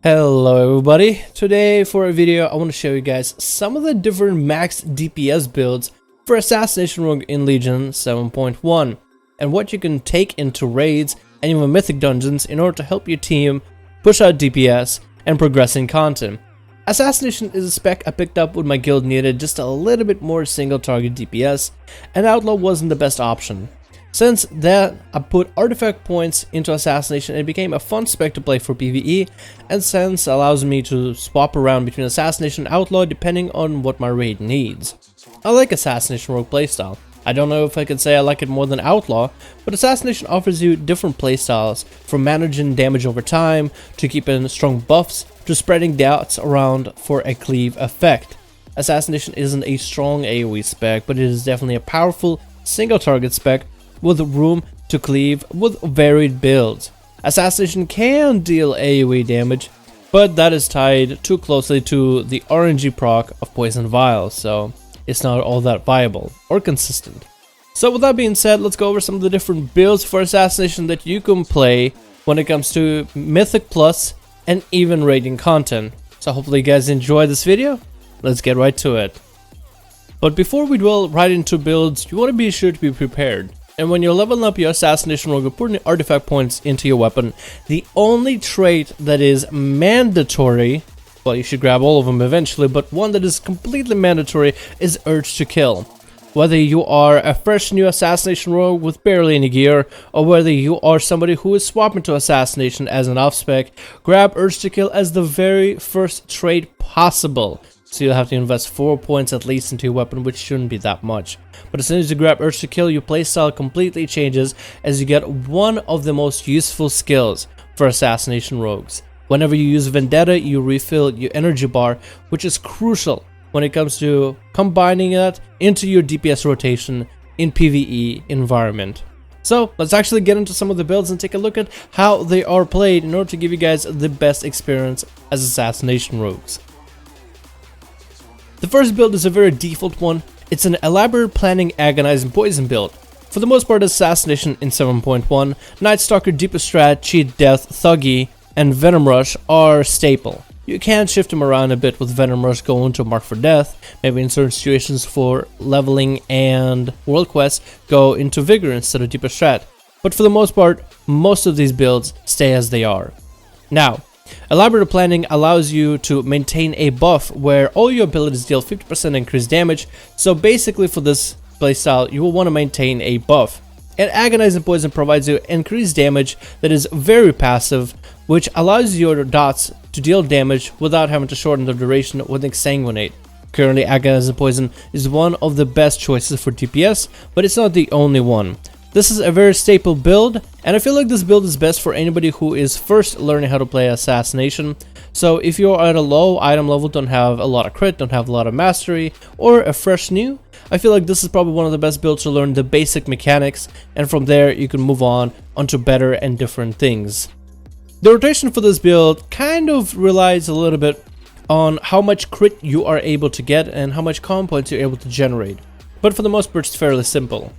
Hello everybody, today for a video I want to show you guys some of the different max DPS builds for Assassination Rogue in Legion 7.1 and what you can take into raids and even mythic dungeons in order to help your team push out DPS and progress in content. Assassination is a spec I picked up when my guild needed just a little bit more single target DPS and Outlaw wasn't the best option. Since that, I put artifact points into Assassination and it became a fun spec to play for PvE, and since allows me to swap around between Assassination and Outlaw depending on what my raid needs. I like Assassination Rogue playstyle. I don't know if I can say I like it more than Outlaw, but Assassination offers you different playstyles, from managing damage over time, to keeping strong buffs, to spreading dots around for a cleave effect. Assassination isn't a strong AoE spec, but it is definitely a powerful single target spec with room to cleave with varied builds. Assassination can deal AoE damage, but that is tied too closely to the RNG proc of Poison Vials, so it's not all that viable or consistent. So with that being said, let's go over some of the different builds for Assassination that you can play when it comes to Mythic Plus and even raiding content. So hopefully you guys enjoy this video. Let's get right to it. But before we dwell right into builds, you want to be sure to be prepared. And when you're leveling up your Assassination Rogue, you're putting artifact points into your weapon. The only trait that is mandatory, well, you should grab all of them eventually, but one that is completely mandatory is Urge to Kill. Whether you are a fresh new Assassination Rogue with barely any gear, or whether you are somebody who is swapping to Assassination as an off-spec, grab Urge to Kill as the very first trait possible. So you'll have to invest 4 points at least into your weapon, which shouldn't be that much. But as soon as you grab Urge to Kill, your playstyle completely changes as you get one of the most useful skills for Assassination Rogues. Whenever you use Vendetta, you refill your energy bar, which is crucial when it comes to combining that into your DPS rotation in PvE environment. So let's actually get into some of the builds and take a look at how they are played in order to give you guys the best experience as Assassination Rogues. The first build is a very default one. It's an elaborate planning, agonizing poison build. For the most part, Assassination in 7.1, Night Stalker, Deeper Strat, Cheat Death, Thuggy, and Venom Rush are staple. You can shift them around a bit with Venom Rush going to Mark for Death, maybe in certain situations for leveling and World Quest go into Vigor instead of Deeper Strat. But for the most part, most of these builds stay as they are. Now, elaborate planning allows you to maintain a buff where all your abilities deal 50% increased damage, so basically for this playstyle you will want to maintain a buff. And Agonizing Poison provides you increased damage that is very passive, which allows your dots to deal damage without having to shorten the duration with Exsanguinate. Currently, Agonizing Poison is one of the best choices for DPS, but it's not the only one. This is a very staple build, and I feel like this build is best for anybody who is first learning how to play Assassination. So if you're at a low item level, don't have a lot of crit, don't have a lot of mastery, or a fresh new, I feel like this is probably one of the best builds to learn the basic mechanics, and from there you can move on onto better and different things. The rotation for this build kind of relies a little bit on how much crit you are able to get and how much comm points you're able to generate. But for the most part, it's fairly simple.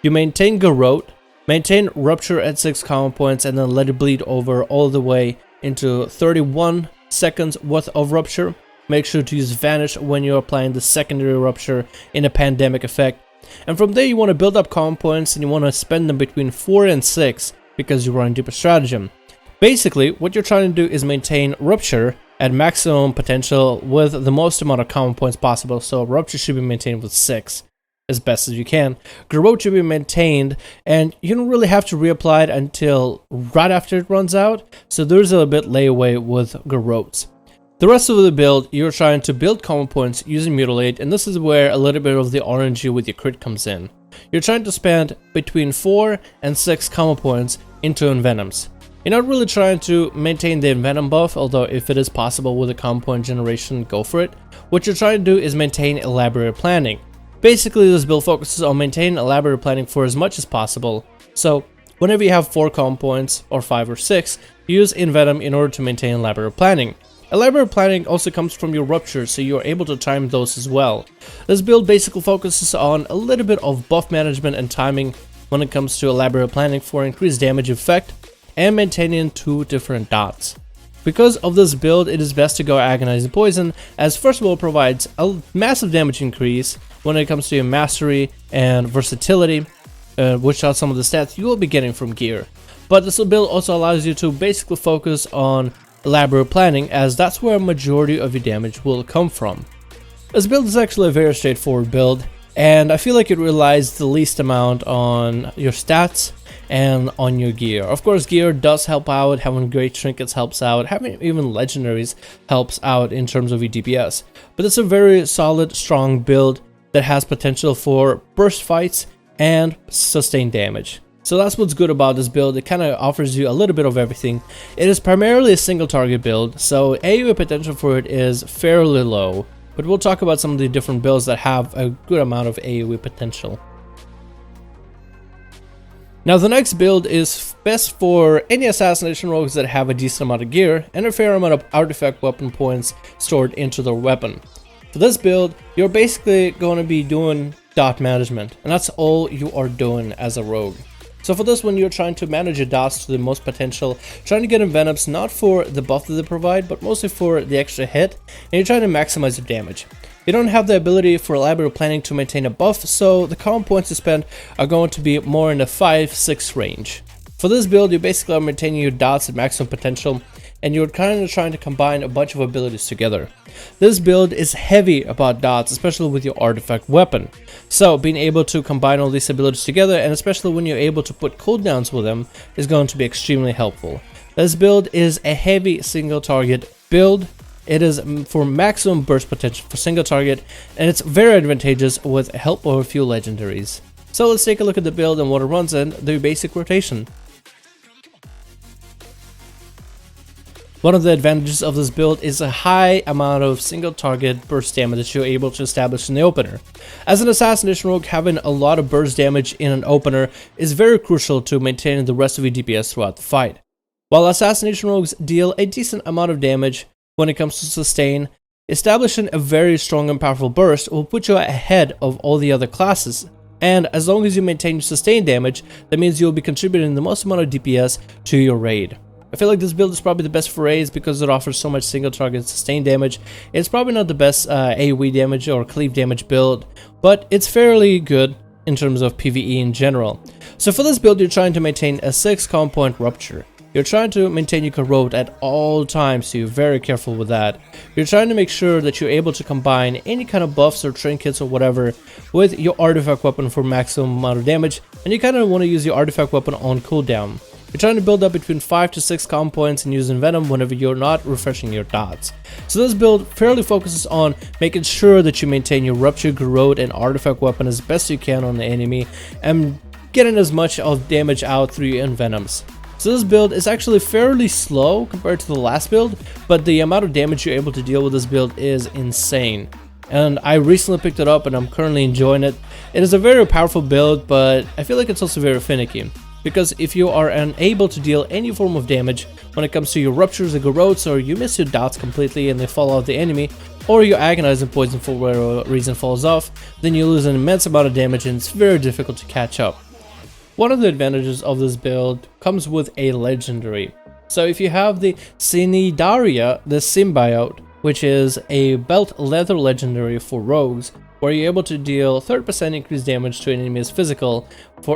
You maintain Garrote, maintain Rupture at 6 common points, and then let it bleed over all the way into 31 seconds worth of Rupture. Make sure to use Vanish when you're applying the secondary Rupture in a pandemic effect. And from there you want to build up common points and you want to spend them between 4 and 6 because you run Deeper Stratagem. Basically, what you're trying to do is maintain Rupture at maximum potential with the most amount of common points possible, so Rupture should be maintained with 6. As best as you can. Garrote should be maintained, and you don't really have to reapply it until right after it runs out, so there's a bit layaway with Garrotes. The rest of the build, you're trying to build common points using Mutilate, and this is where a little bit of the RNG with your crit comes in. You're trying to spend between 4 and 6 common points into Envenoms. You're not really trying to maintain the Envenom buff, although if it is possible with a common point generation, go for it. What you're trying to do is maintain elaborate planning. Basically, this build focuses on maintaining elaborate planning for as much as possible, so whenever you have 4 comm points, or 5 or 6, use Envenom in order to maintain elaborate planning. Elaborate planning also comes from your Rupture, so you are able to time those as well. This build basically focuses on a little bit of buff management and timing when it comes to elaborate planning for increased damage effect, and maintaining 2 different dots. Because of this build, it is best to go Agonizing Poison, as first of all it provides a massive damage increase when it comes to your mastery and versatility, which are some of the stats you will be getting from gear. But this build also allows you to basically focus on elaborate planning, as that's where a majority of your damage will come from. This build is actually a very straightforward build, and I feel like it relies the least amount on your stats and on your gear. Of course, gear does help out, having great trinkets helps out, having even legendaries helps out in terms of your DPS. But it's a very solid, strong build that has potential for burst fights and sustained damage. So that's what's good about this build. It kind of offers you a little bit of everything. It is primarily a single target build, so AoE potential for it is fairly low. But we'll talk about some of the different builds that have a good amount of AoE potential. Now the next build is best for any Assassination Rogues that have a decent amount of gear and a fair amount of artifact weapon points stored into their weapon. For this build, you're basically going to be doing dot management, and that's all you are doing as a rogue. So for this one, you're trying to manage your dots to the most potential, trying to get Envenoms not for the buff that they provide, but mostly for the extra hit, and you're trying to maximize your damage. You don't have the ability for elaborate planning to maintain a buff, so the common points you spend are going to be more in the 5-6 range. For this build, you basically are maintaining your dots at maximum potential, and you're kind of trying to combine a bunch of abilities together. This build is heavy about dots, especially with your artifact weapon. So being able to combine all these abilities together, and especially when you're able to put cooldowns with them, is going to be extremely helpful. This build is a heavy single target build. It is for maximum burst potential for single target, and it's very advantageous with help of a few legendaries. So let's take a look at the build and what it runs in the basic rotation. One of the advantages of this build is a high amount of single target burst damage that you're able to establish in the opener. As an Assassination Rogue, having a lot of burst damage in an opener is very crucial to maintaining the rest of your DPS throughout the fight. While Assassination Rogues deal a decent amount of damage when it comes to sustain, establishing a very strong and powerful burst will put you ahead of all the other classes. And as long as you maintain your sustain damage, that means you'll be contributing the most amount of DPS to your raid. I feel like this build is probably the best for raids because it offers so much single target sustain damage. It's probably not the best AoE damage or cleave damage build, but it's fairly good in terms of PvE in general. So for this build, you're trying to maintain a 6 common point rupture. You're trying to maintain your corrode at all times, so you're very careful with that. You're trying to make sure that you're able to combine any kind of buffs or trinkets or whatever with your artifact weapon for maximum amount of damage, and you kind of want to use your artifact weapon on cooldown. You're trying to build up between 5 to 6 common points and using Venom whenever you're not refreshing your dots. So this build fairly focuses on making sure that you maintain your Rupture, Corrode, and Artifact weapon as best you can on the enemy, and getting as much of damage out through your Envenoms. So this build is actually fairly slow compared to the last build, but the amount of damage you're able to deal with this build is insane. And I recently picked it up and I'm currently enjoying it. It is a very powerful build, but I feel like it's also very finicky. Because if you are unable to deal any form of damage when it comes to your ruptures or corrodes, or you miss your dots completely and they fall off the enemy, or your agonizing poison for whatever reason falls off, then you lose an immense amount of damage and it's very difficult to catch up. One of the advantages of this build comes with a legendary. So if you have the Cnidaria, the Symbiote, which is a belt leather legendary for rogues, where you're able to deal 30% increased damage to enemies physical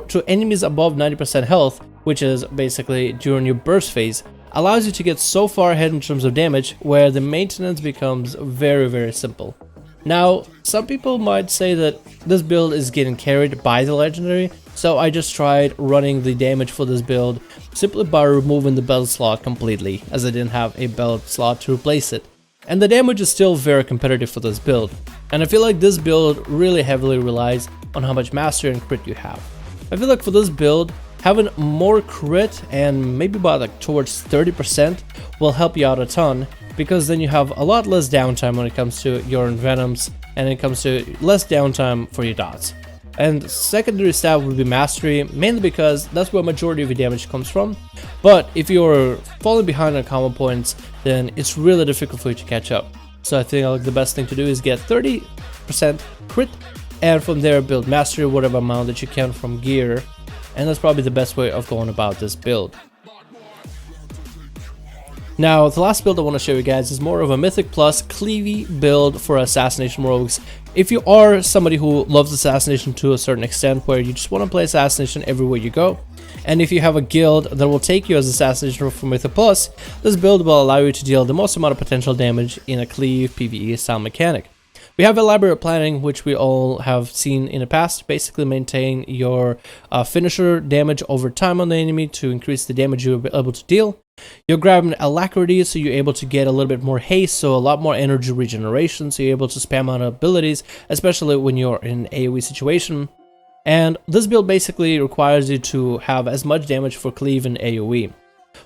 to enemies above 90% health, which is basically during your burst phase, allows you to get so far ahead in terms of damage where the maintenance becomes very simple. Now, some people might say that this build is getting carried by the legendary, so I just tried running the damage for this build simply by removing the belt slot completely, as I didn't have a belt slot to replace it. And the damage is still very competitive for this build. And I feel like this build really heavily relies on how much mastery and crit you have. I feel like for this build, having more crit and maybe about like towards 30% will help you out a ton, because then you have a lot less downtime when it comes to your Envenoms, and it comes to less downtime for your dots. And secondary stat would be mastery, mainly because that's where majority of your damage comes from. But if you're falling behind on common points, then it's really difficult for you to catch up. So I think like the best thing to do is get 30% crit, and from there build mastery whatever amount that you can from gear, and that's probably the best way of going about this build. Now, the last build I want to show you guys is more of a Mythic Plus cleavy build for Assassination Rogues. If you are somebody who loves Assassination to a certain extent, where you just want to play Assassination everywhere you go, and if you have a guild that will take you as Assassination Rogue for Mythic Plus, this build will allow you to deal the most amount of potential damage in a cleave PvE style mechanic. We have elaborate planning, which we all have seen in the past. Basically maintain your finisher damage over time on the enemy to increase the damage you're able to deal. You're grabbing alacrity, so you're able to get a little bit more haste, so a lot more energy regeneration, so you're able to spam out abilities, especially when you're in an AoE situation. And this build basically requires you to have as much damage for cleave and AoE.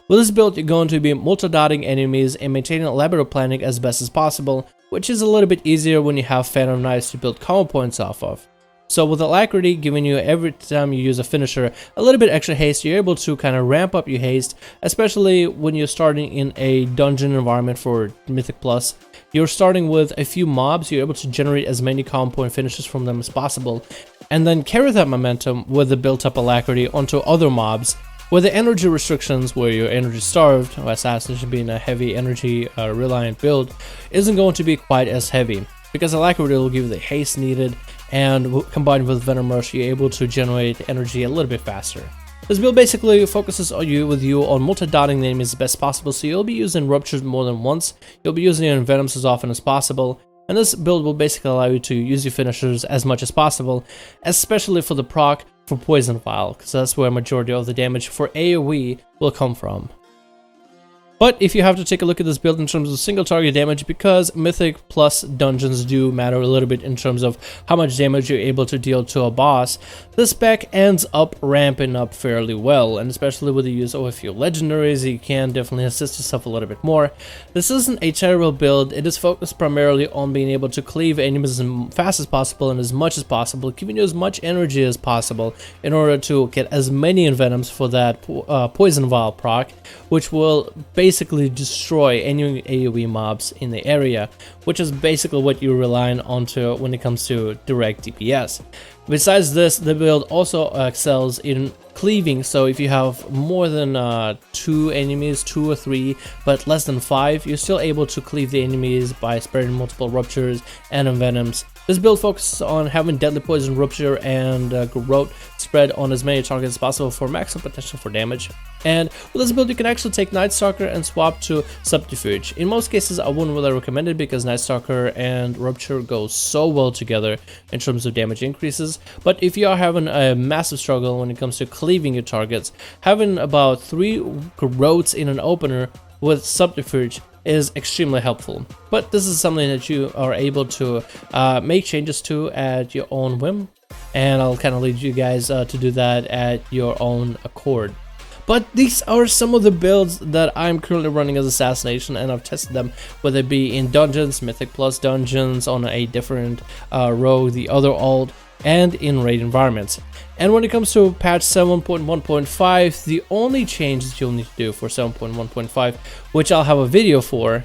With this build, you're going to be multi-dotting enemies and maintaining elaborate planning as best as possible, which is a little bit easier when you have Phantom Knights to build combo points off of. So with alacrity giving you every time you use a finisher a little bit extra haste, you're able to kind of ramp up your haste, especially when you're starting in a dungeon environment for Mythic Plus. You're starting with a few mobs, you're able to generate as many combo point finishes from them as possible, and then carry that momentum with the built up alacrity onto other mobs, where the energy restrictions, where you're energy starved, or Assassination being a heavy energy reliant build, isn't going to be quite as heavy, because alacrity will give you the haste needed, and combined with Venom Rush, you're able to generate energy a little bit faster. This build basically focuses on you multi-dotting the enemies as best possible, so you'll be using Ruptures more than once, you'll be using your Venoms as often as possible, and this build will basically allow you to use your finishers as much as possible, especially for the proc for Poison Vial, because that's where a majority of the damage for AoE will come from. But if you have to take a look at this build in terms of single target damage, because Mythic Plus dungeons do matter a little bit in terms of how much damage you're able to deal to a boss, the spec ends up ramping up fairly well, and especially with the use of a few legendaries, you can definitely assist yourself a little bit more. This isn't a terrible build, it is focused primarily on being able to cleave enemies as fast as possible and as much as possible, giving you as much energy as possible in order to get as many Envenoms for that Poison Vial proc, which will basically destroy any AoE mobs in the area, which is basically what you're relying onto when it comes to direct DPS. Besides this, the build also excels in cleaving, so if you have more than 2 enemies, 2 or 3, but less than 5, you're still able to cleave the enemies by spreading multiple Ruptures and Envenoms. This build focuses on having Deadly Poison, Rupture, and Garrote spread on as many targets as possible for maximum potential for damage. And with this build, you can actually take Night Stalker and swap to Subterfuge. In most cases, I wouldn't really recommend it because Night Stalker and Rupture go so well together in terms of damage increases. But if you are having a massive struggle when it comes to cleaving your targets, having about 3 Garrotes in an opener with Subterfuge is extremely helpful. But this is something that you are able to make changes to at your own whim, and I'll kind of lead you guys to do that at your own accord. But these are some of the builds that I'm currently running as Assassination, and I've tested them, whether it be in dungeons, Mythic Plus dungeons, on a different rogue, the other alt, and in raid environments. And when it comes to patch 7.1.5, the only change that you'll need to do for 7.1.5, which I'll have a video for,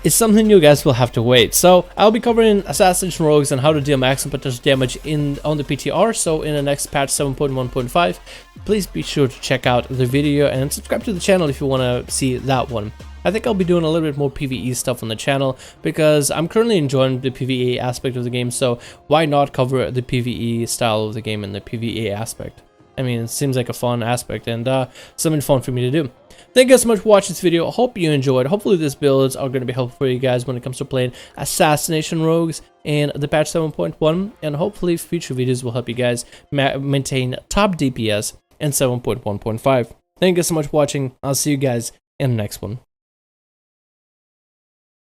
is something you guys will have to wait. So I'll be covering Assassination Rogues and how to deal maximum potential damage on the PTR. So in the next patch 7.1.5, please be sure to check out the video and subscribe to the channel if you want to see that one. I think I'll be doing a little bit more PvE stuff on the channel because I'm currently enjoying the PvE aspect of the game, so why not cover the PvE style of the game and the PvE aspect? I mean, it seems like a fun aspect and something fun for me to do. Thank you guys so much for watching this video. I hope you enjoyed. Hopefully these builds are going to be helpful for you guys when it comes to playing Assassination Rogues in the patch 7.1, and hopefully future videos will help you guys maintain top DPS in 7.1.5. Thank you guys so much for watching. I'll see you guys in the next one.